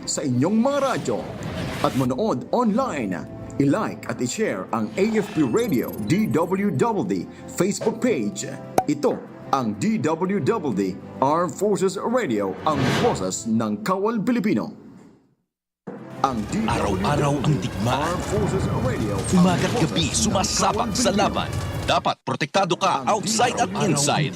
sa inyong mga radyo at manood online. I-like at i-share ang AFP Radio DWDD Facebook page. Ito ang DWDD Armed Forces Radio, ang boses ng Kawal Pilipino. Ang Araw-araw ang digmaan. Armed Forces Radio, Umaga't gabi sumasabak sa laban. Dapat protektado ka outside at inside.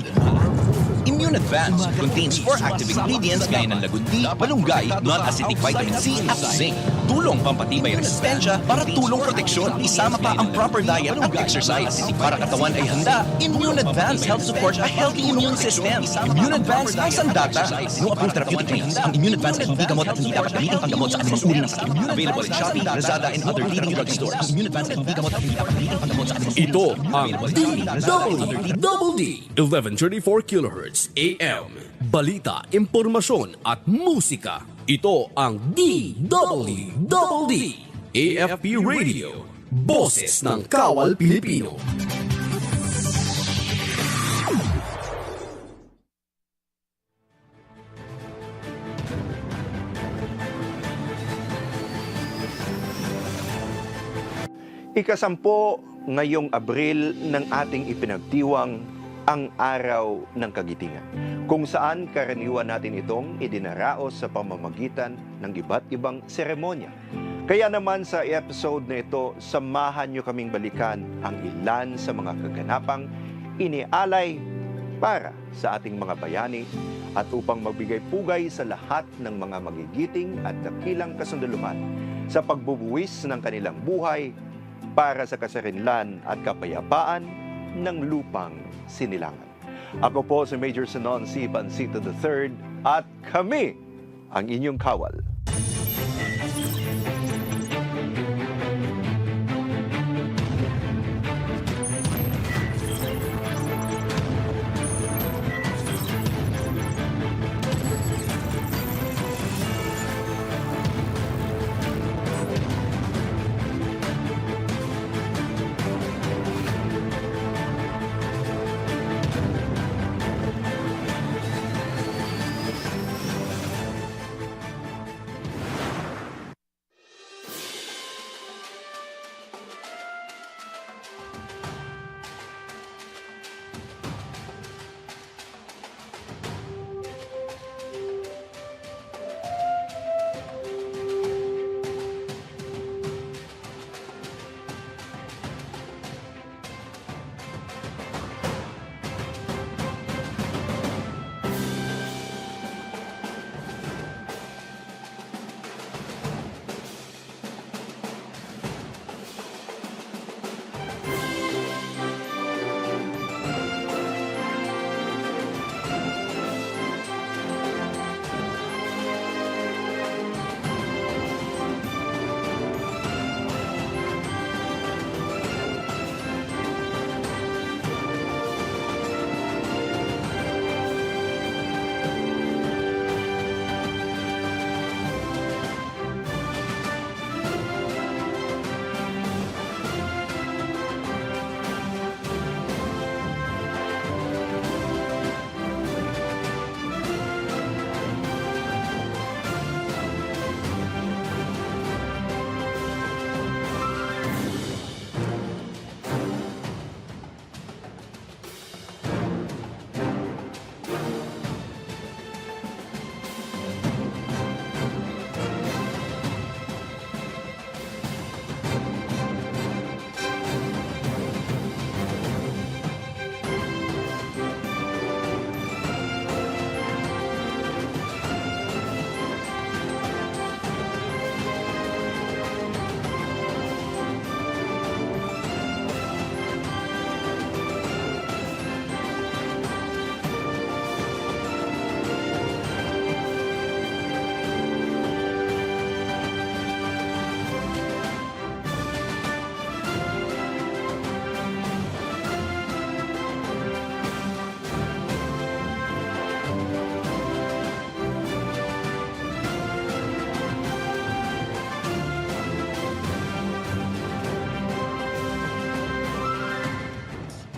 Immune Advance contains 4 active ingredients gaya ng lagundi, malunggay, non-acidic vitamin C at zinc. Tulong pampatibay resistensya para tulong proteksyon. Isama pa ang proper diet at exercise. Para katawan ay handa, Immune Advance helps support a healthy immune system. Immune Advance ng Sandata. No approved therapeutic claims. Ang Immune Advance ay hindi gamot at hindi dapat gamitin panggamot sa anumang uri ng sakit. Available in Shopee, Lazada, and other leading drugstores. Ang Immune Advance ay hindi gamot at hindi dapat gamitin panggamot sa anumang uri ng sakit. Ito ang DWDD 1134 kHz AM. Balita, impormasyon at musika. Ito ang DWDD AFP Radio. Boses ng Kawal Pilipino. Ikasampo ngayong Abril ng ating ipinagdiwang ang Araw ng Kagitingan, kung saan karaniwan natin itong idinaraos sa pamamagitan ng iba't ibang seremonya. Kaya naman sa episode na ito, samahan niyo kaming balikan ang ilan sa mga kaganapang inialay para sa ating mga bayani at upang magbigay pugay sa lahat ng mga magigiting at dakilang kasundaluhan sa pagbubuwis ng kanilang buhay para sa kasarinlan at kapayapaan ng lupang sinilangan. Ako po si Major Sanon C. Pansito III at kami ang inyong kawal.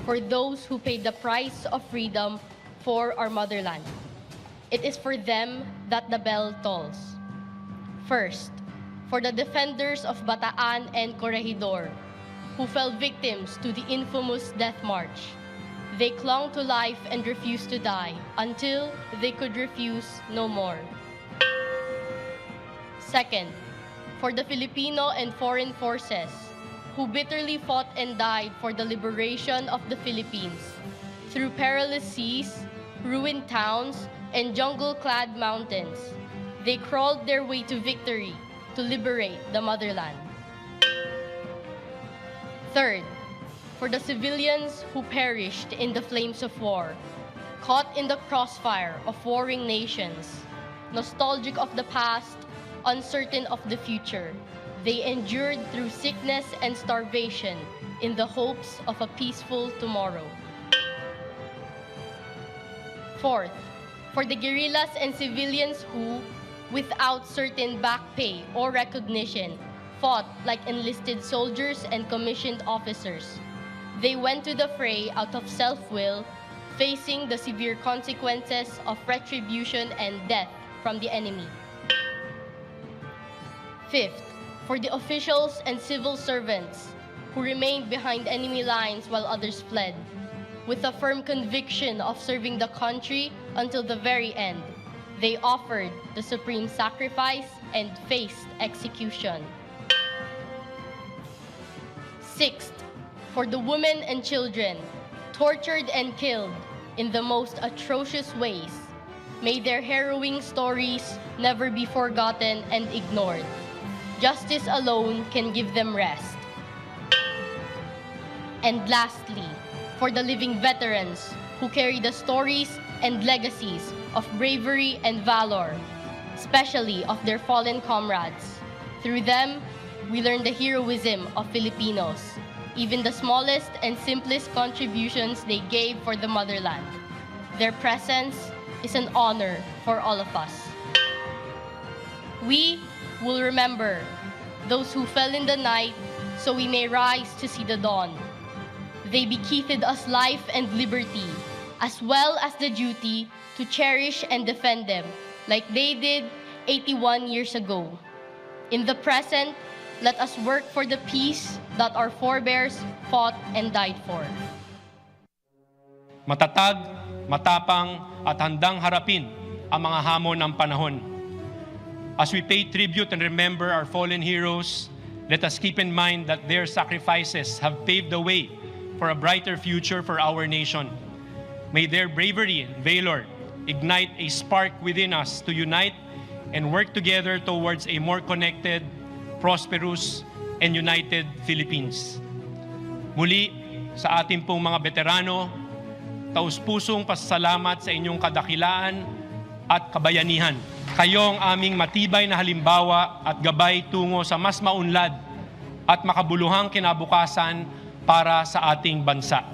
for those who paid the price of freedom for our motherland. It is for them that the bell tolls. First, for the defenders of Bataan and Corregidor, who fell victims to the infamous Death March. They clung to life and refused to die until they could refuse no more. Second, for the Filipino and foreign forces, who bitterly fought and died for the liberation of the Philippines through perilous seas, ruined towns, and jungle-clad mountains. They crawled their way to victory to liberate the motherland. Third, for the civilians who perished in the flames of war, caught in the crossfire of warring nations, nostalgic of the past, uncertain of the future, they endured through sickness and starvation in the hopes of a peaceful tomorrow. Fourth, for the guerrillas and civilians who, without certain back pay or recognition, fought like enlisted soldiers and commissioned officers. They went to the fray out of self-will, facing the severe consequences of retribution and death from the enemy. Fifth, for the officials and civil servants who remained behind enemy lines while others fled, with a firm conviction of serving the country until the very end. They offered the supreme sacrifice and faced execution. Sixth, for the women and children tortured and killed in the most atrocious ways. May their harrowing stories never be forgotten and ignored. Justice alone can give them rest. And lastly, for the living veterans who carry the stories and legacies of bravery and valor, especially of their fallen comrades. Through them, we learn the heroism of Filipinos, even the smallest and simplest contributions they gave for the motherland. Their presence is an honor for all of us. We will remember those who fell in the night so we may rise to see the dawn. They bequeathed us life and liberty, as well as the duty to cherish and defend them, like they did 81 years ago. In the present, let us work for the peace that our forebears fought and died for. Matatag, matapang, at handang harapin ang mga hamon ng panahon. As we pay tribute and remember our fallen heroes, let us keep in mind that their sacrifices have paved the way for a brighter future for our nation. May their bravery and valor ignite a spark within us to unite and work together towards a more connected, prosperous, and united Philippines. Muli, sa ating pong mga veterano, taus-pusong pasasalamat sa inyong kadakilaan at kabayanihan. Kayo ang aming matibay na halimbawa at gabay tungo sa mas maunlad at makabuluhang kinabukasan para sa ating bansa.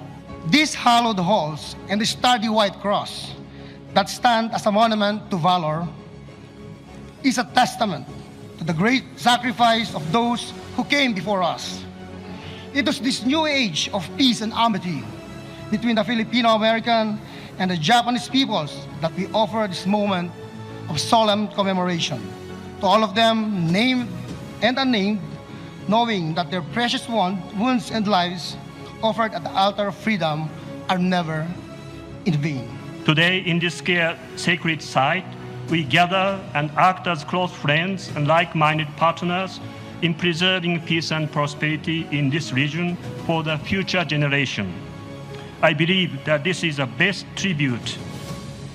These hallowed halls and the sturdy white cross that stand as a monument to valor is a testament to the great sacrifice of those who came before us. It was this new age of peace and amity between the Filipino-American and the Japanese peoples that we offer this moment of solemn commemoration. To all of them, named and unnamed, knowing that their precious wounds and lives offered at the altar of freedom are never in vain. Today, in this sacred site, we gather and act as close friends and like-minded partners in preserving peace and prosperity in this region for the future generation. I believe that this is the best tribute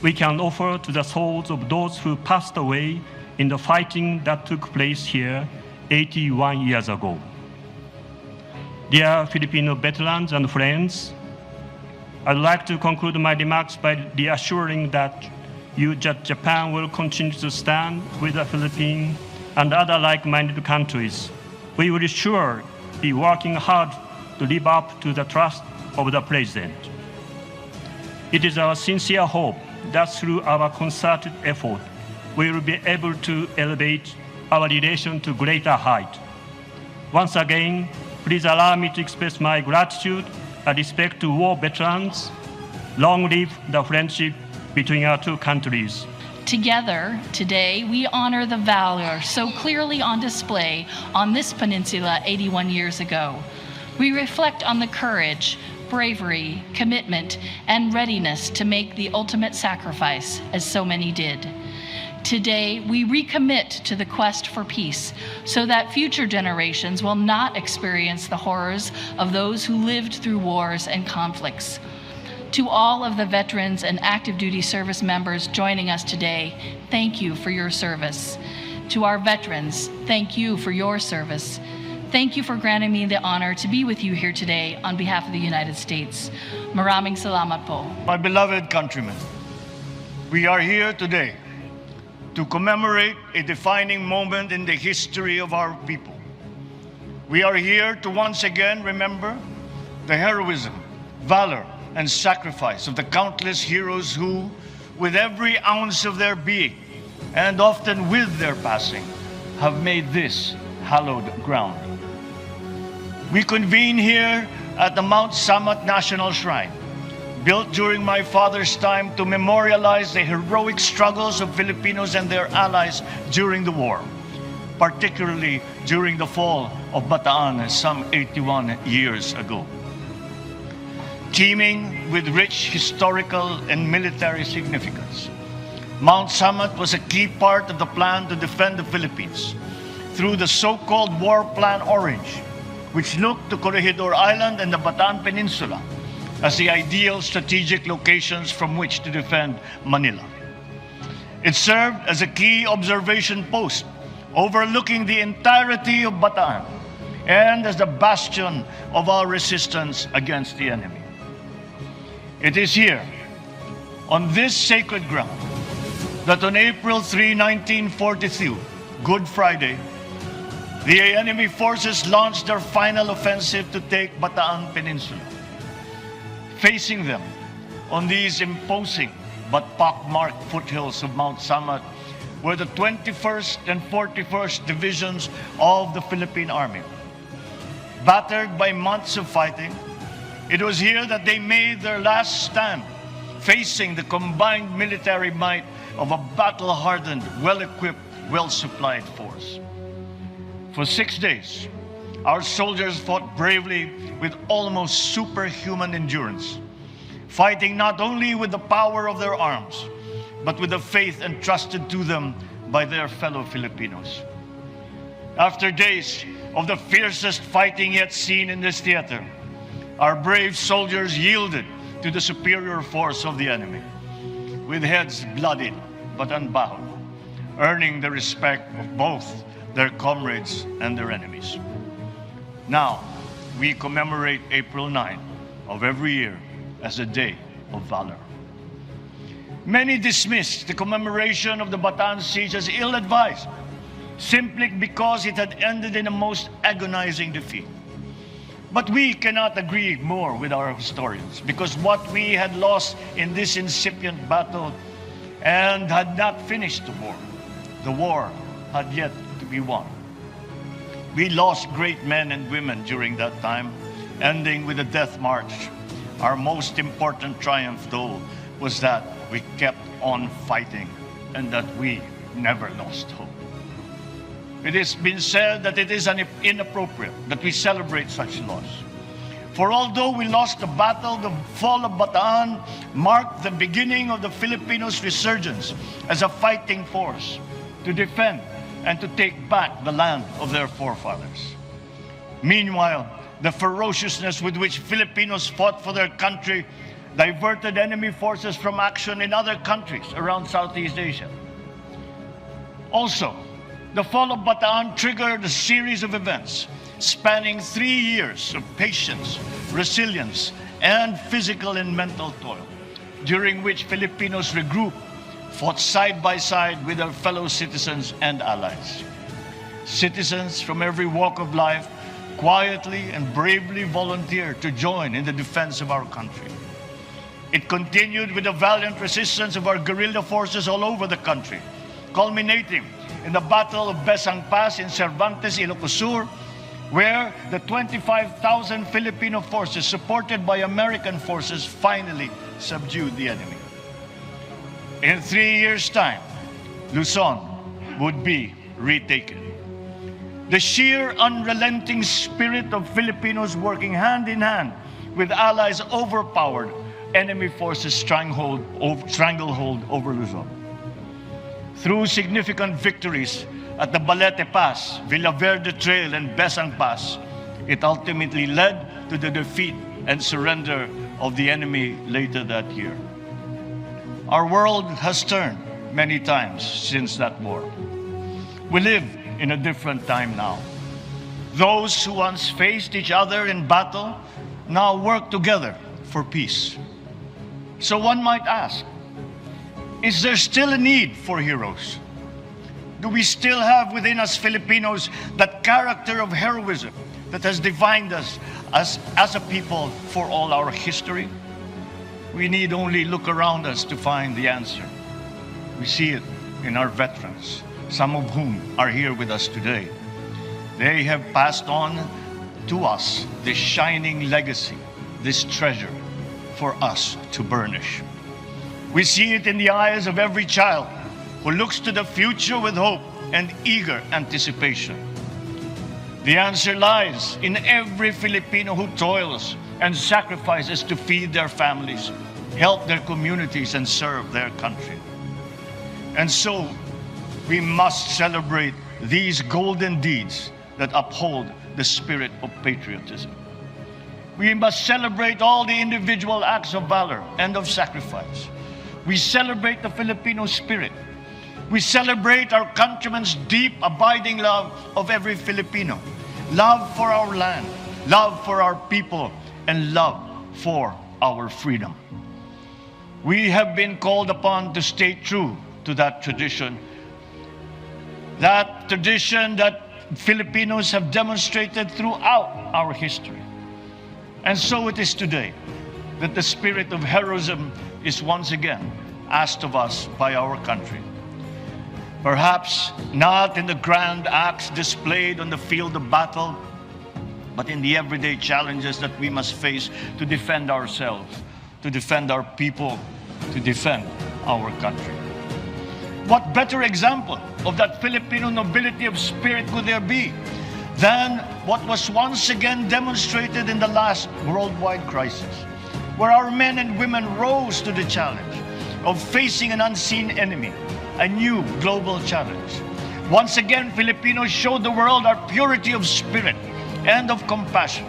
we can offer to the souls of those who passed away in the fighting that took place here 81 years ago. Dear Filipino veterans and friends, I'd like to conclude my remarks by reassuring that Japan will continue to stand with the Philippines and other like-minded countries. We will sure be working hard to live up to the trust of the President. It is our sincere hope that through our concerted effort, we will be able to elevate our relation to greater height. Once again, please allow me to express my gratitude and respect to war veterans. Long live the friendship between our two countries. Together, today, we honor the valor so clearly on display on this peninsula 81 years ago. We reflect on the courage, bravery, commitment, and readiness to make the ultimate sacrifice, as so many did. Today, we recommit to the quest for peace so that future generations will not experience the horrors of those who lived through wars and conflicts. To all of the veterans and active duty service members joining us today, thank you for your service. To our veterans, thank you for your service. Thank you for granting me the honor to be with you here today on behalf of the United States. Maraming salamat po. My beloved countrymen, we are here today to commemorate a defining moment in the history of our people. We are here to once again remember the heroism, valor, and sacrifice of the countless heroes who, with every ounce of their being, and often with their passing, have made this hallowed ground. We convene here at the Mount Samat National Shrine, built during my father's time to memorialize the heroic struggles of Filipinos and their allies during the war, particularly during the fall of Bataan some 81 years ago. Teeming with rich historical and military significance, Mount Samat was a key part of the plan to defend the Philippines through the so-called War Plan Orange, which looked to Corregidor Island and the Bataan Peninsula as the ideal strategic locations from which to defend Manila. It served as a key observation post overlooking the entirety of Bataan and as the bastion of our resistance against the enemy. It is here, on this sacred ground, that on April 3, 1942, Good Friday, the enemy forces launched their final offensive to take Bataan Peninsula. Facing them on these imposing but pockmarked foothills of Mount Samat were the 21st and 41st Divisions of the Philippine Army. Battered by months of fighting, it was here that they made their last stand, facing the combined military might of a battle-hardened, well-equipped, well-supplied force. For 6 days, our soldiers fought bravely with almost superhuman endurance, fighting not only with the power of their arms, but with the faith entrusted to them by their fellow Filipinos. After days of the fiercest fighting yet seen in this theater, our brave soldiers yielded to the superior force of the enemy, with heads bloodied but unbowed, earning the respect of both their comrades and their enemies. Now, we commemorate April 9 of every year as a day of valor. Many dismissed the commemoration of the Bataan siege as ill-advised, simply because it had ended in a most agonizing defeat. But we cannot agree more with our historians, because what we had lost in this incipient battle and had not finished the war had yet to be won. We lost great men and women during that time, ending with a death march. Our most important triumph, though, was that we kept on fighting and that we never lost hope. It has been said that it is inappropriate that we celebrate such loss. For although we lost the battle, the fall of Bataan marked the beginning of the Filipinos' resurgence as a fighting force to defend and to take back the land of their forefathers. Meanwhile, the ferociousness with which Filipinos fought for their country diverted enemy forces from action in other countries around Southeast Asia. Also, the fall of Bataan triggered a series of events spanning 3 years of patience, resilience, and physical and mental toil, during which Filipinos regrouped, fought side by side with their fellow citizens and allies. Citizens from every walk of life quietly and bravely volunteered to join in the defense of our country. It continued with the valiant resistance of our guerrilla forces all over the country, culminating in the Battle of Besang Pass in Cervantes, Ilocos Sur, where the 25,000 Filipino forces, supported by American forces, finally subdued the enemy. In 3 years' time, Luzon would be retaken. The sheer unrelenting spirit of Filipinos working hand in hand with allies overpowered enemy forces' stranglehold over Luzon. Through significant victories at the Balete Pass, Villaverde Trail, and Besang Pass, it ultimately led to the defeat and surrender of the enemy later that year. Our world has turned many times since that war. We live in a different time now. Those who once faced each other in battle now work together for peace. So one might ask, is there still a need for heroes? Do we still have within us Filipinos that character of heroism that has defined us as a people for all our history? We need only look around us to find the answer. We see it in our veterans, some of whom are here with us today. They have passed on to us this shining legacy, this treasure for us to burnish. We see it in the eyes of every child who looks to the future with hope and eager anticipation. The answer lies in every Filipino who toils and sacrifices to feed their families, help their communities, and serve their country. And so, we must celebrate these golden deeds that uphold the spirit of patriotism. We must celebrate all the individual acts of valor and of sacrifice. We celebrate the Filipino spirit. We celebrate our countrymen's deep, abiding love of every Filipino. Love for our land, love for our people, and love for our freedom. We have been called upon to stay true to that tradition that Filipinos have demonstrated throughout our history. And so it is today that the spirit of heroism is once again asked of us by our country. Perhaps not in the grand acts displayed on the field of battle, but in the everyday challenges that we must face to defend ourselves, to defend our people, to defend our country. What better example of that Filipino nobility of spirit could there be than what was once again demonstrated in the last worldwide crisis, where our men and women rose to the challenge of facing an unseen enemy, a new global challenge. Once again, Filipinos showed the world our purity of spirit and of compassion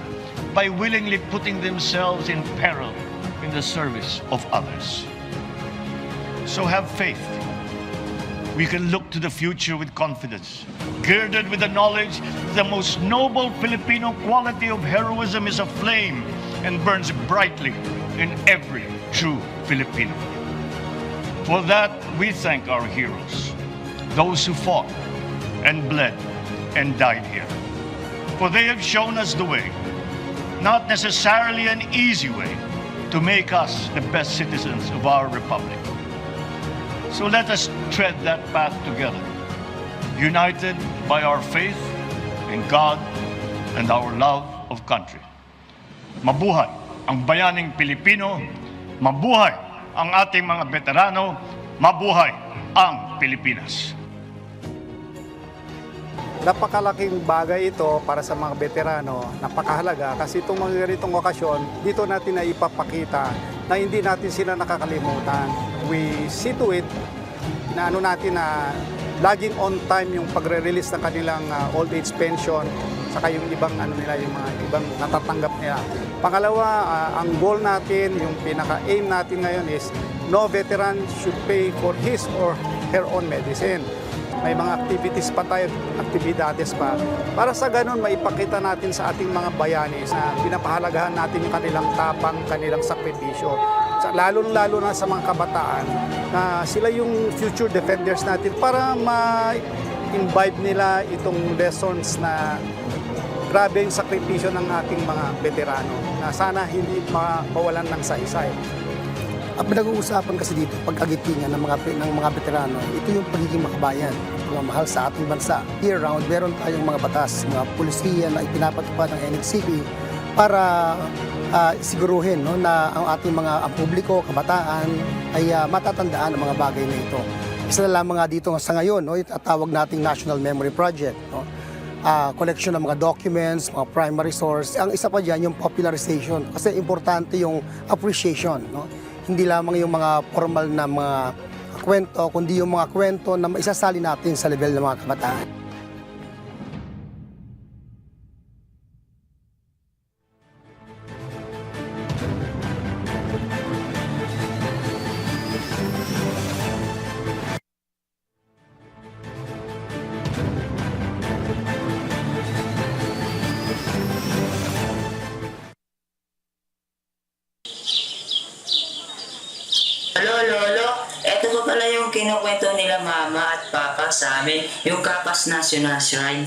by willingly putting themselves in peril in the service of others. So have faith. We can look to the future with confidence, girded with the knowledge that the most noble Filipino quality of heroism is a flame and burns brightly in every true Filipino. For that, we thank our heroes, those who fought and bled and died here. For they have shown us the way, not necessarily an easy way, to make us the best citizens of our republic. So let us tread that path together, united by our faith in God and our love of country. Mabuhay ang bayaning Pilipino, mabuhay ang ating mga veterano, mabuhay ang Pilipinas. Napakalaking bagay ito para sa mga veterano, napakahalaga kasi itong mga ganitong okasyon, dito natin na ipapakita na hindi natin sila nakakalimutan. We see to it na natin na laging on time yung pagre-release ng kanilang old age pension, saka yung ibang nila, yung mga ibang natatanggap nila. Pangalawa, ang goal natin, yung pinaka-aim natin ngayon is no veteran should pay for his or her own medicine. May mga activities pa tayo, aktibidades pa. Para sa ganun, maipakita natin sa ating mga bayani na pinapahalagahan natin yung kanilang tapang, kanilang sakripisyo. Lalo-lalo na sa mga kabataan, na sila yung future defenders natin para ma-imbibe nila itong lessons na grabe yung sakripisyo ng ating mga veterano na sana hindi mawalan ng saysay. Ang pinag-uusapan kasi dito, pagkagitingan ng mga veterano, ito yung pagiging makabayan, pagmamahal sa ating bansa. Year-round, meron tayong mga batas, mga pulisiya na ipinapatupad ng NHCP para siguruhin na ang ating mga publiko, kabataan, ay matatandaan ang mga bagay na ito. Isa na lamang nga dito sa ngayon, no, itatawag nating National Memory Project. No? Collection ng mga documents, mga primary source. Ang isa pa dyan, yung popularization. Kasi importante yung appreciation. No? Hindi lamang yung mga formal na mga kwento, kundi yung mga kwento na maisasali natin sa level ng mga kabataan. Lolo, eto pa pala yung kinukwento nila Mama at Papa sa amin, yung Capas National Shrine.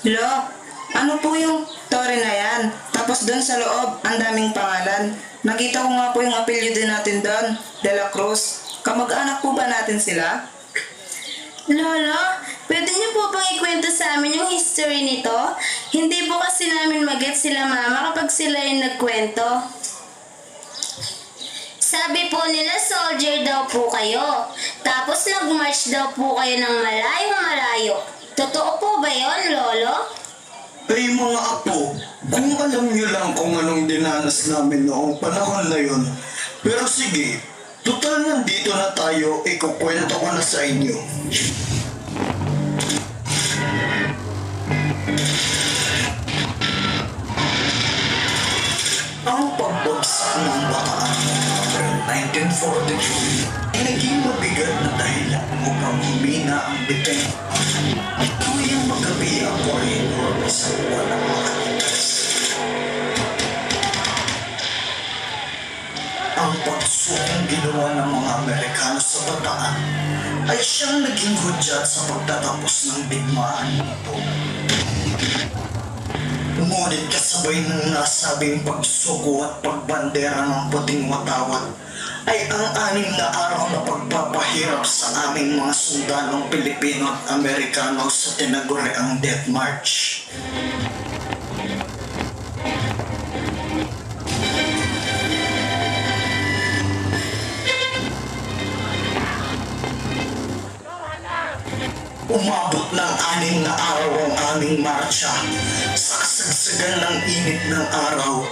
Lo, ano po yung tore na yan? Tapos doon sa loob, ang daming pangalan. Nakita ko nga po yung apelyido natin doon, De La Cruz. Kamag-anak po ba natin sila? Lolo, pwede niyo po bang ikwento sa amin yung history nito? Hindi po kasi namin mag-get sila Mama kapag sila yung nagkwento. Sabi po nila soldier daw po kayo. Tapos nag-march daw po kayo ng malayong-malayo. Totoo po ba yon, Lolo? Ay mga apo, kung alam nyo lang kung anong dinanas namin noong panahon na yun. Pero sige, total nandito na tayo, ikukwento ko na sa inyo. Ang pagbagsak ng Bataan noong April 1942 ay naging mabigat na dahilan upang humina ang biteng. Tuyang magabi ang koridor sa walang makalitas. Ang pagsukong ginawa ng mga Amerikano sa Bataan ay siyang naging hudyat sa pagtatapos ng digmaan nito. Ngunit kasabay ng nasabing pagsuko at pagbandera ng puting watawat ay ang 6 na araw na pagpapahirap sa aming mga sundalong Pilipino at Amerikano sa tinaguriang Death March. Umabot ng 6 na araw ang aming marcha sa kasagsagan ng init ng araw.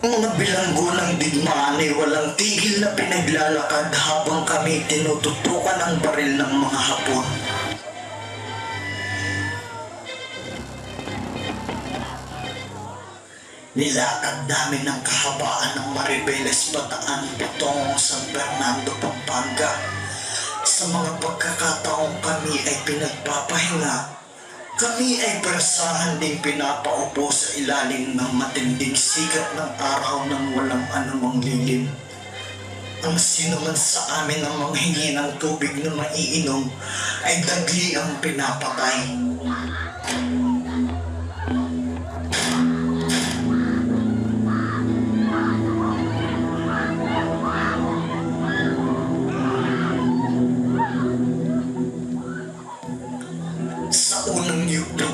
Ang mga bilanggo ng digmaan ay walang tigil na pinaglalakad habang kami tinututukan ang baril ng mga Hapon. Nilakad namin ang kahabaan ng Maribeles Bataan patungong San Fernando, Pampanga. Sa mga pagkakataong kami ay pinagpapahinga, kami ay persahan ding pinapaupo sa ilalim ng matinding sikat ng araw ng walang anumang lilim. Ang sinuman sa amin ang manghingi ng tubig na maiinom ay dagli ang pinapatay.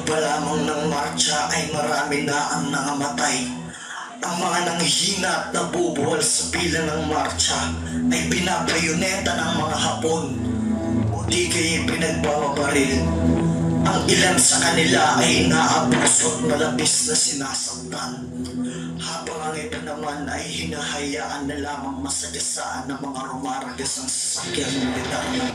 Pa lamang ng marcha ay marami na ang nangamatay. Ang mga nanghihina at nabubuwal sa pila ng marcha ay binabayoneta ng mga Hapon o di kayo pinagbababaril. Ang ilan sa kanila ay inaabuso at malabis na sinasaktan. Habang ang iba naman ay hinahayaan na lamang masagasaan ng mga rumaragas ang sasakyang militar ng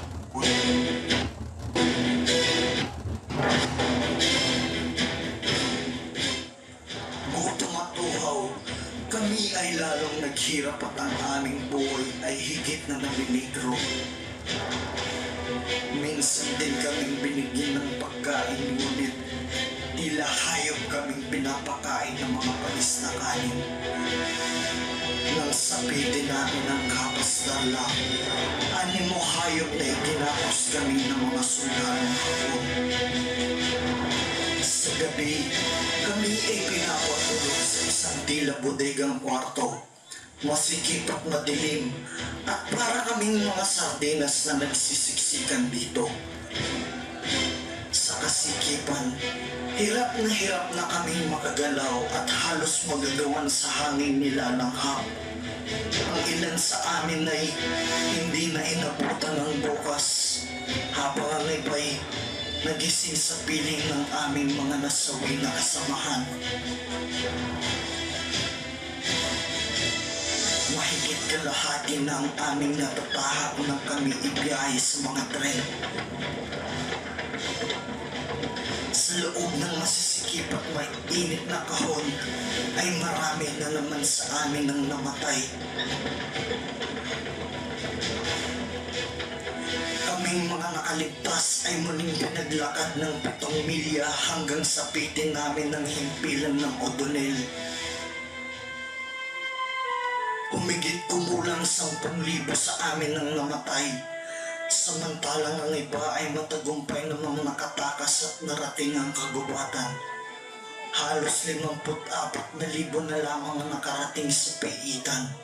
kami ay lalong naghirap at ang aming buhay ay higit na namiligro. Minsan din kaming binigyan ng pagkain, ngunit tila hayop kaming pinapakain ng mga panis na kanin. Nang sapitin namin ang Capas dala, animo hayop na itinapos kami ng mga sundalong Hapon. Sa gabi, kami ay pinapatulog sa isang tila bodegang kwarto. Masikip at madilim at para kaming mga sardinas na nagsisiksikan dito. Sa kasikipan, hirap na kaming makagalaw at halos magagawan sa hangin nilalanghap. Ang ilan sa amin ay hindi na inabutan ng bukas, habang ang iba'y nagising sa piling ng aming mga nasawi na kasamahan. Mahigit kalahati na ang aming natatahak nang kami ibiyahe sa mga tren. Sa loob ng masisikip at mainit na kahon ay marami na naman sa amin ang namatay. Kaming mga nakaligtas ay muling pinaglakad ng 7 milya hanggang sa pitin namin ng himpilan ng O'Donnell. Humigit kumulang 10,000 sa amin ang namatay, samantalang ang iba ay matagumpay namang nakatakas at narating ang kagubatan. Halos 54,000 na lamang ang nakarating sa paitan.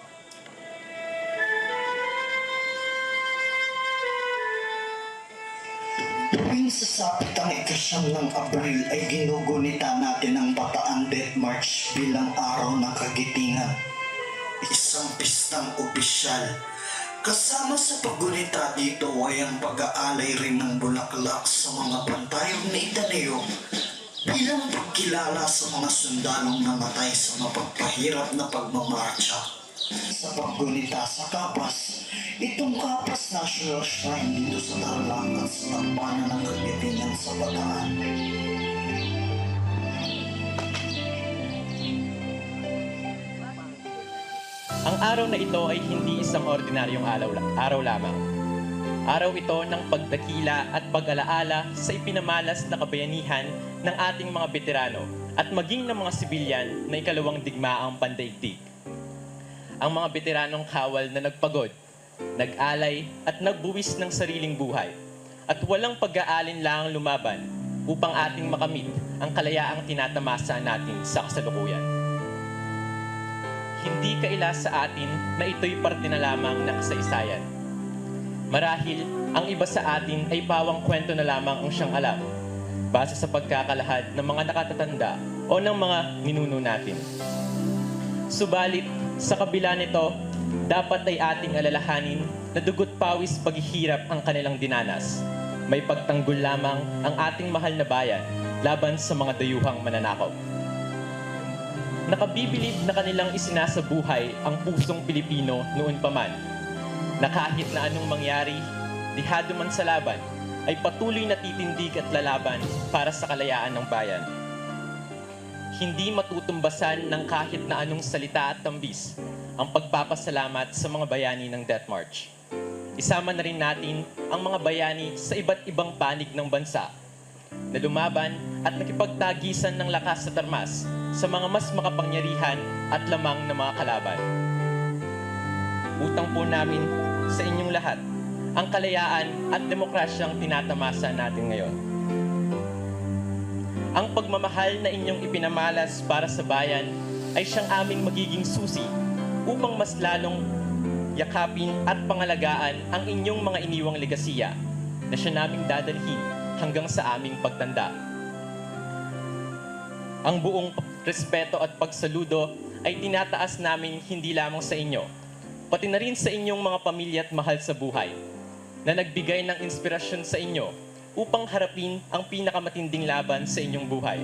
Tuwing sasapit ang 9 ng Abril ay ginugunita natin ang Bataan Death March bilang araw ng kagitingan. Isang pistang opisyal. Kasama sa paggunita dito ay ang pag-aalay rin ng bulaklak sa mga pantayong na itanayo bilang pagkilala sa mga sundalong namatay sa mapagpahirap na pagmamarcha. Sa paggunita sa Capas, itong Capas National Shrine dito sa Tarlac at sa tampanan ng Kagitingan sa Bataan. Ang araw na ito ay hindi isang ordinaryong araw lamang. Araw ito ng pagdakila at pag-alaala sa ipinamalas na kabayanihan ng ating mga veterano at maging ng mga sibilyan na ikalawang digmaang pandaigdig. Ang mga veteranong kawal na nagpagod, nag-alay at nagbuwis ng sariling buhay at walang pag-aalin lang lumaban upang ating makamit ang kalayaang tinatamasa natin sa kasalukuyan. Hindi kaila sa atin na ito'y parte na lamang ng kasaysayan. Marahil, ang iba sa atin ay pawang kwento na lamang ang siyang alam, base sa pagkakalahad ng mga nakatatanda o ng mga ninuno natin. Subalit, sa kabila nito, dapat ay ating alalahanin na dugot pawis paghihirap ang kanilang dinanas. May pagtanggol lamang ang ating mahal na bayan laban sa mga dayuhang mananakaw. Nakabibilib na kanilang isinasabuhay ang pusong Pilipino noon pa man, na kahit na anong mangyari, dihado man sa laban, ay patuloy na titindig at lalaban para sa kalayaan ng bayan. Hindi matutumbasan ng kahit na anong salita at tambis ang pagpapasalamat sa mga bayani ng Death March. Isama na rin natin ang mga bayani sa iba't ibang panig ng bansa na lumaban at nakipagtagisan ng lakas sa tarmas sa mga mas makapangyarihan at lamang na mga kalaban. Utang po namin sa inyong lahat ang kalayaan at demokrasyang tinatamasa natin ngayon. Ang pagmamahal na inyong ipinamalas para sa bayan ay siyang aming magiging susi upang mas lalong yakapin at pangalagaan ang inyong mga iniwang legasiya na siya naming dadalhin hanggang sa aming pagtanda. Ang buong respeto at pagsaludo ay tinataas namin hindi lamang sa inyo, pati na rin sa inyong mga pamilya at mahal sa buhay, na nagbigay ng inspirasyon sa inyo upang harapin ang pinakamatinding laban sa inyong buhay,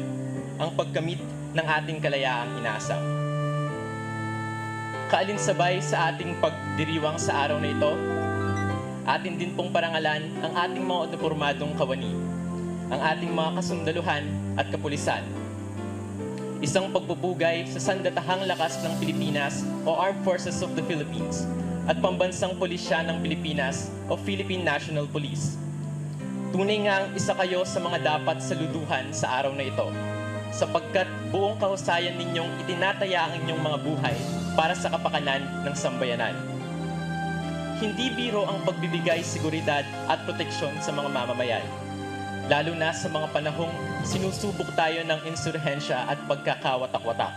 ang pagkamit ng ating kalayaang inaasam. Kaalinsabay sa ating pagdiriwang sa araw na ito, atin din pong parangalan ang ating mga unipormadong kawani, ang ating mga kasundaluhan at kapulisan. Isang pagpupugay sa sandatahang lakas ng Pilipinas o Armed Forces of the Philippines at Pambansang Pulisya ng Pilipinas o Philippine National Police. Tunay nga ang isa kayo sa mga dapat saluduhan sa araw na ito, sapagkat buong kahusayan ninyong itinataya ang inyong mga buhay para sa kapakanan ng sambayanan. Hindi biro ang pagbibigay seguridad at proteksyon sa mga mamamayan, lalo na sa mga panahong sinusubok tayo ng insurhensya at pagkakawatak-watak.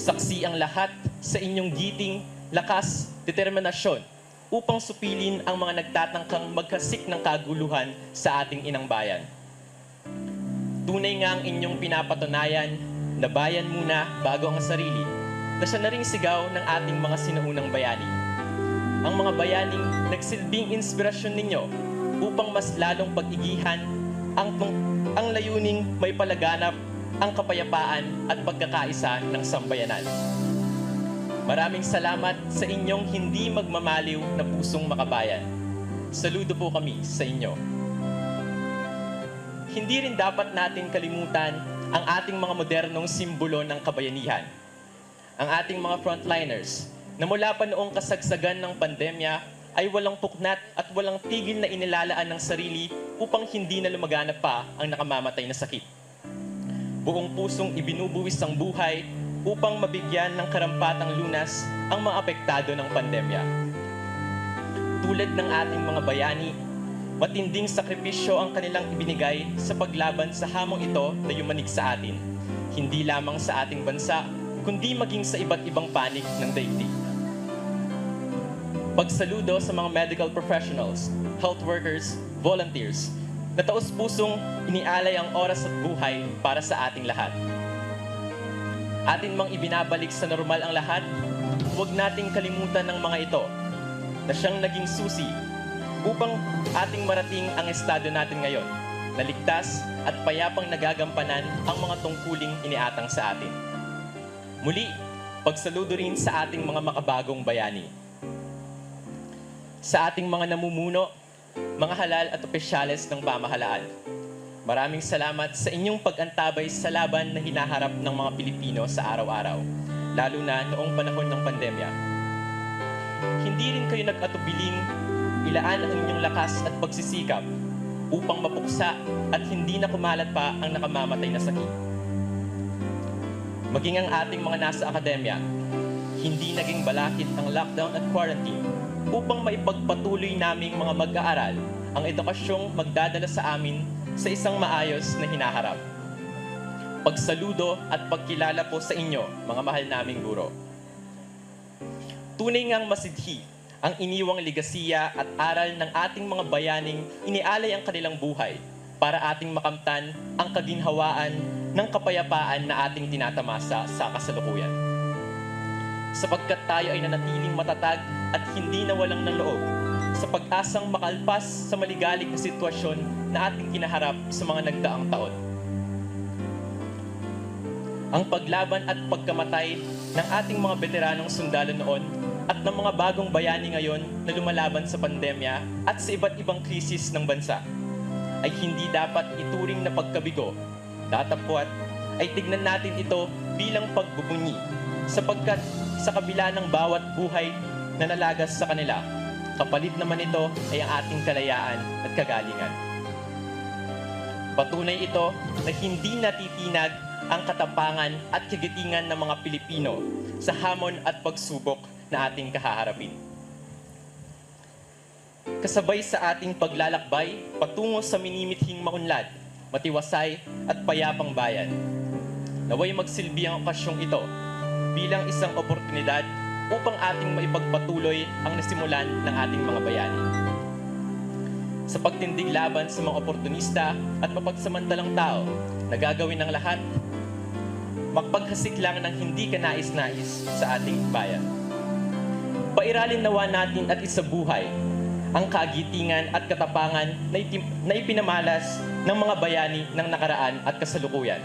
Saksi ang lahat sa inyong giting, lakas, determinasyon upang supilin ang mga nagtatangkang magkasik ng kaguluhan sa ating inang bayan. Tunay nga ang inyong pinapatunayan na bayan muna bago ang sarili, na siya na ring sigaw ng ating mga sinuunang bayani. Ang mga bayaning nagsilbing inspirasyon ninyo upang mas lalong pag-igihan ang layuning may palaganap ang kapayapaan at pagkakaisa ng sambayanan. Maraming salamat sa inyong hindi magmamaliw na pusong makabayan. Saludo po kami sa inyo. Hindi rin dapat natin kalimutan ang ating mga modernong simbolo ng kabayanihan. Ang ating mga frontliners na mula pa noong kasagsagan ng pandemya ay walang puknat at walang tigil na inilalaan ng sarili upang hindi na lumaganap pa ang nakamamatay na sakit. Buong pusong ibinubuwis ang buhay upang mabigyan ng karampatang lunas ang mga apektado ng pandemya. Tulad ng ating mga bayani, matinding sakripisyo ang kanilang ibinigay sa paglaban sa hamong ito na yumanig sa atin, hindi lamang sa ating bansa, kundi maging sa iba't ibang panig ng daigdig. Pagsaludo sa mga medical professionals, health workers, volunteers, na taos-pusong inialay ang oras at buhay para sa ating lahat. Atin mang ibinabalik sa normal ang lahat, huwag nating kalimutan ng mga ito na siyang naging susi upang ating marating ang estado natin ngayon, na ligtas at payapang nagagampanan ang mga tungkuling iniatang sa atin. Muli, pagsaludo rin sa ating mga makabagong bayani. Sa ating mga namumuno, mga halal at opisyales ng pamahalaan, maraming salamat sa inyong pag-antabay sa laban na hinaharap ng mga Pilipino sa araw-araw, lalo na noong panahon ng pandemya. Hindi rin kayo nag-atubiling ilaan ang inyong lakas at pagsisikap upang mapuksa at hindi na kumalat pa ang nakamamatay na sakit. Maging ang ating mga nasa akademya, hindi naging balakid ang lockdown at quarantine upang maipagpatuloy naming mga mag-aaral ang edukasyong magdadala sa amin sa isang maayos na hinaharap. Pagsaludo at pagkilala po sa inyo, mga mahal naming guro. Tunay ngang masidhi ang iniwang ligasiya at aral ng ating mga bayaning inialay ang kanilang buhay para ating makamtan ang kaginhawaan ng kapayapaan na ating tinatamasa sa kasalukuyan. Sapagkat tayo ay nanatiling matatag at hindi nawalang ng loob sa pag-asang makalpas sa maligalig na sitwasyon na ating kinaharap sa mga nagdaang taon. Ang paglaban at pagkamatay ng ating mga veteranong sundalo noon at ng mga bagong bayani ngayon na lumalaban sa pandemya at sa iba't ibang krisis ng bansa ay hindi dapat ituring na pagkabigo. Datapwat ay tignan natin ito bilang pagbubunyi sapagkat sa kabila ng bawat buhay na nalagas sa kanila, kapalit naman ito ay ang ating kalayaan at kagalingan. Patunay ito na hindi natitinag ang katapangan at kagitingan ng mga Pilipino sa hamon at pagsubok na ating kahaharapin. Kasabay sa ating paglalakbay patungo sa minimithing maunlad, matiwasay at payapang bayan, naway magsilbi ang okasyong ito bilang isang oportunidad upang ating maipagpatuloy ang nasimulan ng ating mga bayani. Sa pagtindig laban sa mga oportunista at mapagsamantalang tao na gagawin ng lahat, magpaghasik lang ng hindi kanais-nais sa ating bayan. Pairalin nawa natin at isabuhay ang kagitingan at katapangan na ipinamalas ng mga bayani ng nakaraan at kasalukuyan.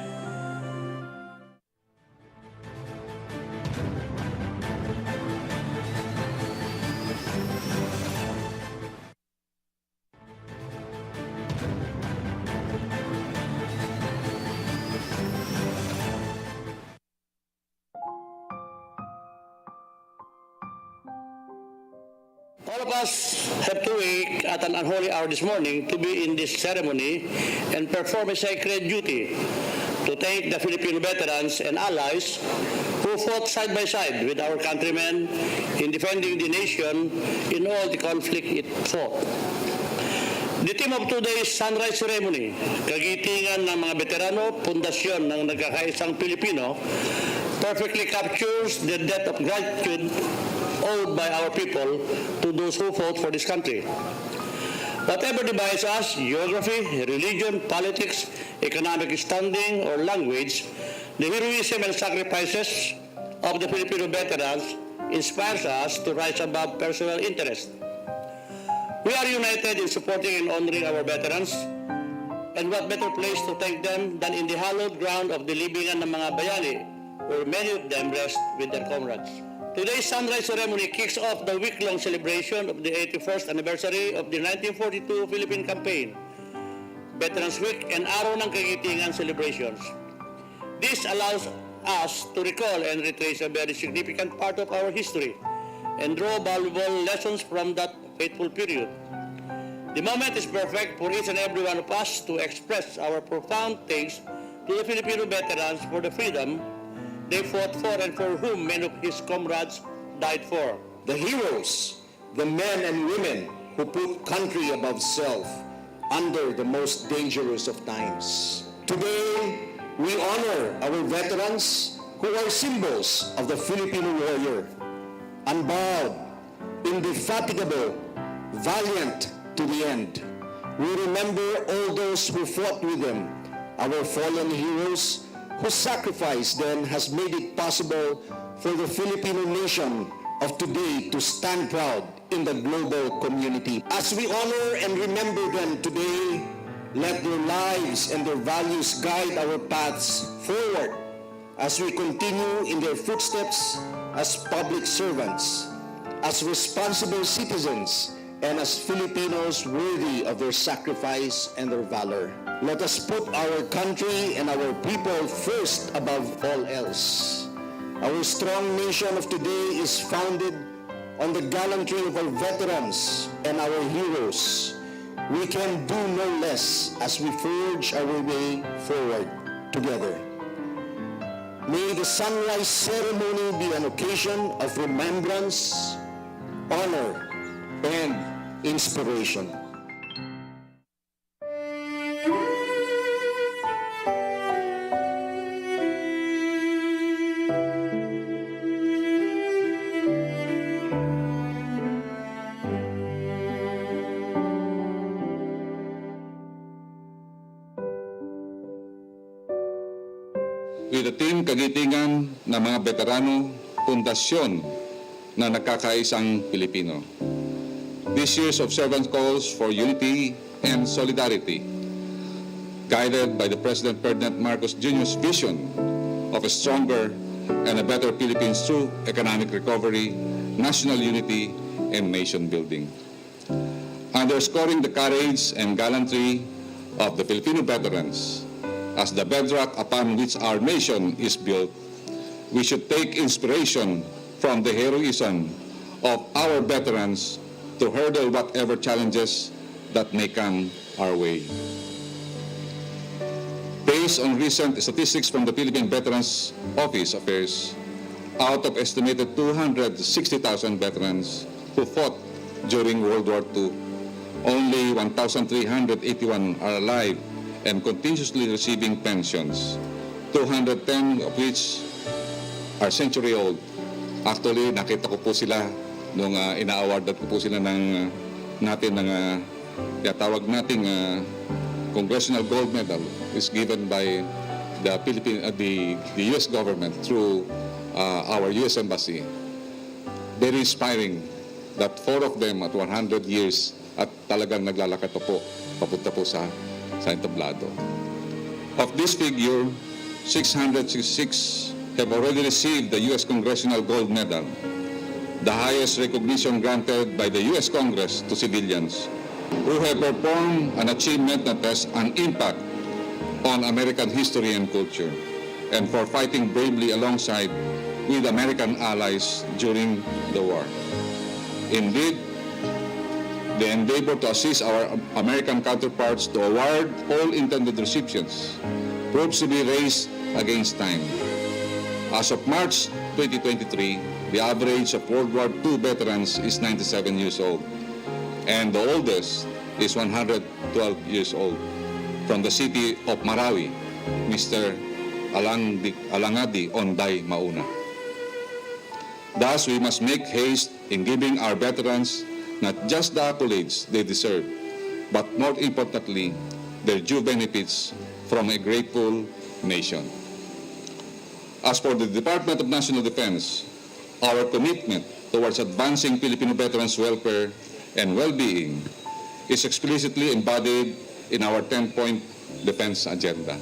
All of us have to wake at an unholy hour this morning to be in this ceremony and perform a sacred duty to thank the Filipino veterans and allies who fought side by side with our countrymen in defending the nation in all the conflict it fought. The theme of today's sunrise ceremony, kagitingan ng mga veterano, pundasyon ng nagkakaisang Pilipino, perfectly captures the debt of gratitude owed by our people to those who fought for this country. Whatever divides us, geography, religion, politics, economic standing, or language, the heroism and sacrifices of the Filipino veterans inspires us to rise above personal interest. We are united in supporting and honoring our veterans, and what better place to thank them than in the hallowed ground of the libingan ng mga bayani, where many of them rest with their comrades. Today's sunrise ceremony kicks off the week-long celebration of the 81st anniversary of the 1942 Philippine Campaign, Veterans Week, and Araw ng Kagitingan celebrations. This allows us to recall and retrace a very significant part of our history and draw valuable lessons from that fateful period. The moment is perfect for each and every one of us to express our profound thanks to the Filipino veterans for the freedom they fought for and for whom many of his comrades died for. The heroes, the men and women who put country above self under the most dangerous of times. Today, we honor our veterans who are symbols of the Filipino warrior, unbowed, indefatigable, valiant to the end. We remember all those who fought with them, our fallen heroes, whose sacrifice then has made it possible for the Filipino nation of today to stand proud in the global community. As we honor and remember them today, let their lives and their values guide our paths forward as we continue in their footsteps as public servants, as responsible citizens, and as Filipinos worthy of their sacrifice and their valor. Let us put our country and our people first above all else. Our strong nation of today is founded on the gallantry of our veterans and our heroes. We can do no less as we forge our way forward together. May the sunrise ceremony be an occasion of remembrance, honor, and inspiration. With the team Kagitingan na mga veterano, pundasyon na nagkakaisang Pilipino. This year's observance calls for unity and solidarity, guided by the President Ferdinand Marcos Jr.'s vision of a stronger and a better Philippines through economic recovery, national unity, and nation building. Underscoring the courage and gallantry of the Filipino veterans as the bedrock upon which our nation is built, we should take inspiration from the heroism of our veterans to hurdle whatever challenges that may come our way. Based on recent statistics from the Philippine Veterans Office Affairs, out of estimated 260,000 veterans who fought during World War II, only 1,381 are alive and continuously receiving pensions, 210 of which are century-old. Actually, nakita ko po sila nung ina-awardan ko po sila ng tawag nating Congressional Gold Medal is given by the U.S. government through our U.S. Embassy. Very inspiring that 4 of them at 100 years at talagang naglalakad pa po, papunta po sa entablado. Of this figure, 666 have already received the U.S. Congressional Gold Medal, the highest recognition granted by the U.S. Congress to civilians who have performed an achievement that has an impact on American history and culture, and for fighting bravely alongside with American allies during the war. Indeed, the endeavor to assist our American counterparts to award all intended recipients proves to be a race against time. As of March 2023, the average of World War II veterans is 97 years old, and the oldest is 112 years old. From the city of Marawi, Mr. Alangadi Onday Mauna. Thus, we must make haste in giving our veterans not just the accolades they deserve, but more importantly, their due benefits from a grateful nation. As for the Department of National Defense, our commitment towards advancing Filipino veterans' welfare and well-being is explicitly embodied in our 10-point defense agenda.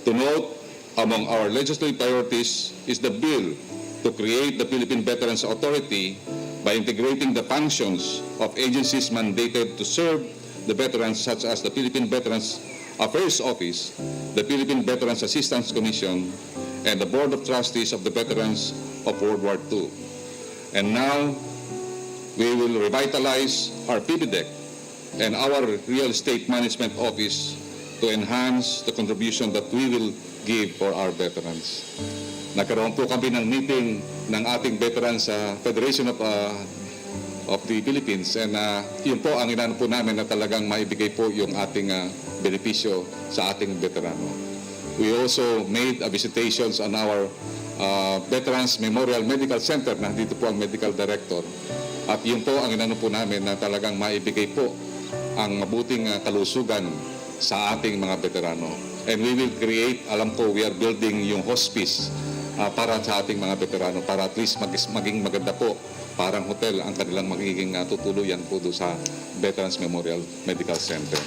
To note, among our legislative priorities is the bill to create the Philippine Veterans Authority by integrating the functions of agencies mandated to serve the veterans, such as the Philippine Veterans Affairs Office, the Philippine Veterans Assistance Commission, and the Board of Trustees of the Veterans of World War II. And now, we will revitalize our PBDEC and our Real Estate Management Office to enhance the contribution that we will give for our veterans. Nagkaroon po kami ng meeting ng ating veterans sa Federation of the Philippines, and yun po ang inano po namin na talagang maibigay po yung ating benepisyo sa ating veterano. We also made visitations on our Veterans Memorial Medical Center. Nandito po ang Medical Director. At yun po ang inano po namin na talagang maibigay po ang mabuting kalusugan sa ating mga veterano. And we will create, alam ko, we are building yung hospice para sa ating mga veterano, para at least maging maganda po, parang hotel ang kanilang magiging tutuluyan po doon sa Veterans Memorial Medical Center.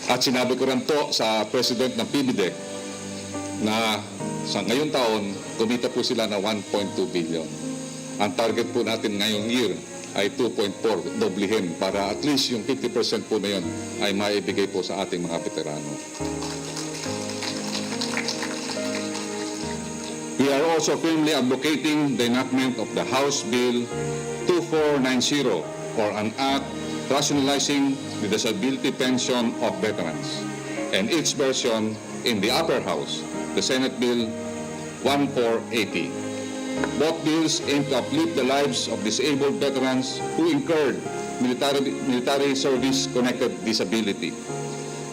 At sinabi ko rin po sa President ng PBDEC na sa ngayong taon, kumita po sila na 1.2 billion. Ang target po natin ngayong year ay 2.4, doblihin, para at least yung 50% po na yun ay maibigay po sa ating mga veterano. We are also firmly advocating the enactment of the House Bill 2490, or an act rationalizing the disability pension of veterans, and its version in the upper house, the Senate Bill 1480. Both bills aim to uplift the lives of disabled veterans who incurred military service-connected disability,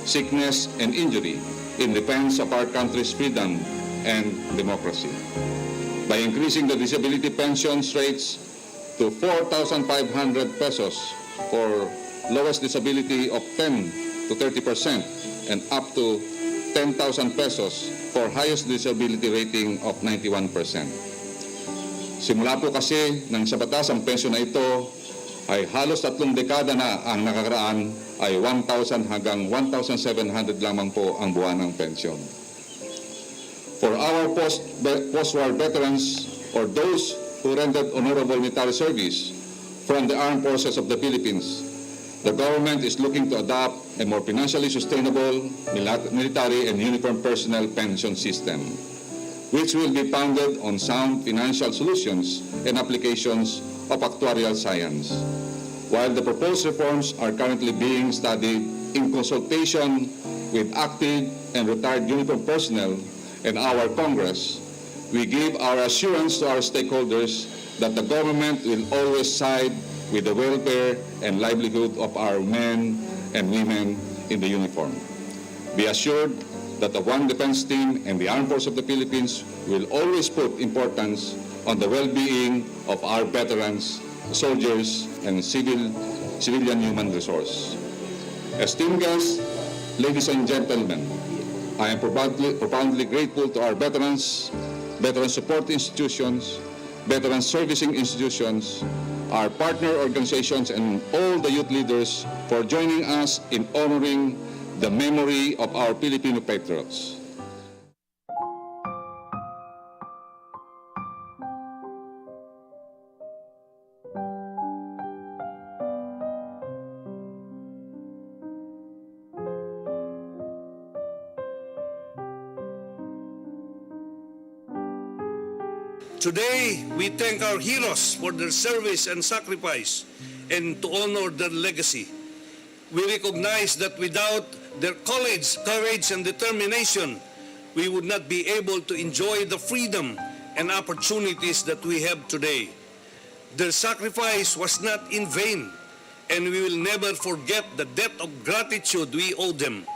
sickness, and injury in defense of our country's freedom and democracy. By increasing the disability pensions rates to 4,500 pesos for lowest disability of 10 to 30% and up to 10,000 pesos for highest disability rating of 91%. Simula po kasi nang sa batas ang pensyon na ito ay halos 3 dekada na ang nakakaraan, ay 1,000 hanggang 1,700 lamang po ang buwan ng pensyon. For our post-war veterans or those who rendered honorable military service from the armed forces of the Philippines, the government is looking to adopt a more financially sustainable military and uniformed personnel pension system, which will be founded on sound financial solutions and applications of actuarial science. While the proposed reforms are currently being studied in consultation with active and retired uniformed personnel and our Congress, we give our assurance to our stakeholders that the government will always side with the welfare and livelihood of our men and women in the uniform. Be assured that the One Defense Team and the Armed Forces of the Philippines will always put importance on the well-being of our veterans, soldiers, and civilian human resource. Esteemed guests, ladies and gentlemen, I am profoundly grateful to our veterans, veteran support institutions, veteran servicing institutions, our partner organizations, and all the youth leaders for joining us in honoring the memory of our Filipino patriots. Today, we thank our heroes for their service and sacrifice, and to honor their legacy. We recognize that without their courage, and determination, we would not be able to enjoy the freedom and opportunities that we have today. Their sacrifice was not in vain, and we will never forget the debt of gratitude we owe them.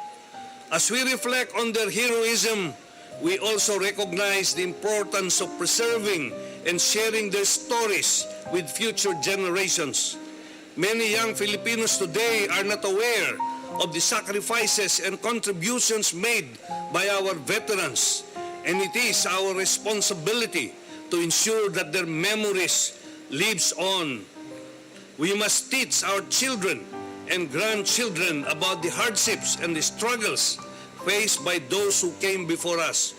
As we reflect on their heroism, we also recognize the importance of preserving and sharing their stories with future generations. Many young Filipinos today are not aware of the sacrifices and contributions made by our veterans, and it is our responsibility to ensure that their memories lives on. We must teach our children and grandchildren about the hardships and the struggles faced by those who came before us,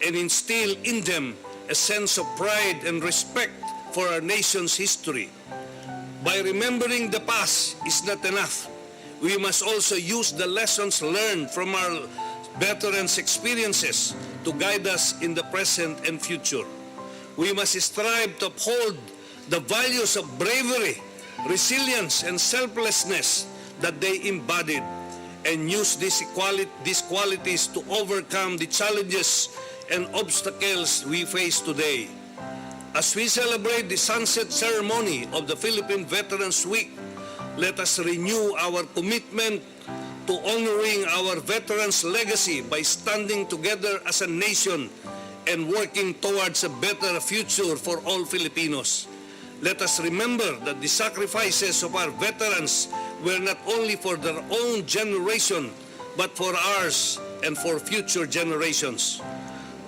and instill in them a sense of pride and respect for our nation's history. By remembering the past is not enough. We must also use the lessons learned from our veterans' experiences to guide us in the present and future. We must strive to uphold the values of bravery, resilience, and selflessness that they embodied, and use these qualities to overcome the challenges and obstacles we face today. As we celebrate the sunset ceremony of the Philippine Veterans Week, let us renew our commitment to honoring our veterans' legacy by standing together as a nation and working towards a better future for all Filipinos. Let us remember that the sacrifices of our veterans were not only for their own generation, but for ours and for future generations.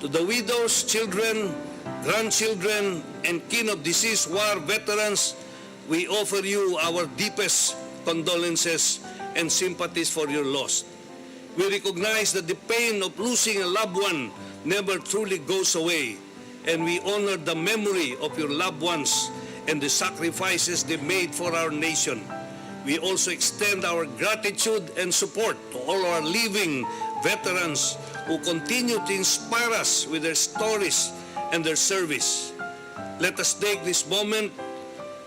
To the widows, children, grandchildren, and kin of deceased war veterans, we offer you our deepest condolences and sympathies for your loss. We recognize that the pain of losing a loved one never truly goes away, and we honor the memory of your loved ones and the sacrifices they made for our nation. We also extend our gratitude and support to all our living veterans who continue to inspire us with their stories and their service. Let us take this moment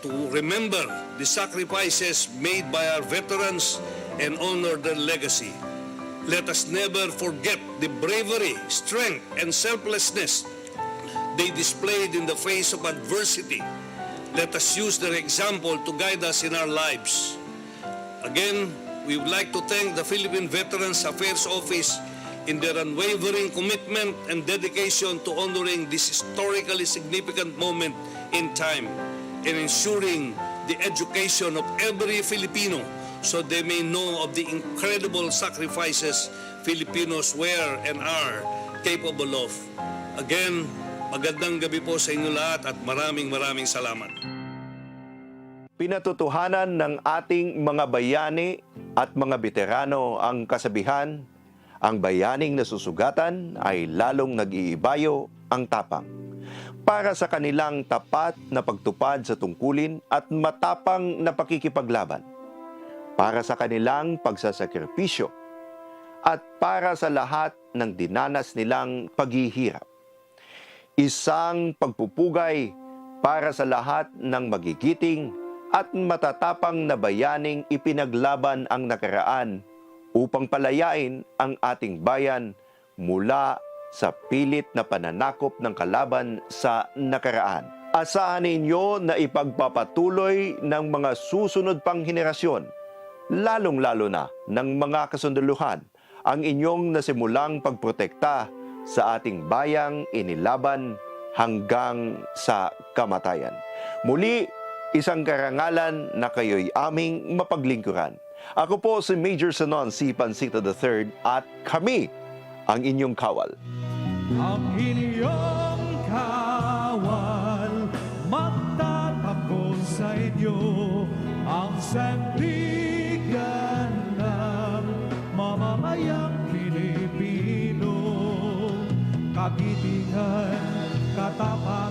to remember the sacrifices made by our veterans and honor their legacy. Let us never forget the bravery, strength, and selflessness they displayed in the face of adversity. Let us use their example to guide us in our lives. Again, we would like to thank the Philippine Veterans Affairs Office in their unwavering commitment and dedication to honoring this historically significant moment in time and ensuring the education of every Filipino so they may know of the incredible sacrifices Filipinos were and are capable of. Again, magandang gabi po sa inyo lahat at maraming salamat. Pinatutuhanan ng ating mga bayani at mga veterano ang kasabihan, ang bayaning nasusugatan ay lalong nag-iibayo ang tapang. Para sa kanilang tapat na pagtupad sa tungkulin at matapang na pakikipaglaban, para sa kanilang pagsasakripisyo, at para sa lahat ng dinanas nilang paghihirap. Isang pagpupugay para sa lahat ng magigiting at matatapang na bayaning ipinaglaban ang nakaraan upang palayain ang ating bayan mula sa pilit na pananakop ng kalaban sa nakaraan. Asahan ninyo na ipagpapatuloy ng mga susunod pang henerasyon, lalong-lalo na ng mga kasundaluhan, ang inyong nasimulang pagprotekta sa ating bayang inilaban hanggang sa kamatayan. Muli, isang karangalan na kayo'y aming mapaglingkuran. Ako po si Major Sanon C. Pansita III at kami ang inyong kawal. Ang inyong kawal, magtatakbo sa inyo, ang sandigan ng mamamayang Pilipino, kagitingan, katapangan,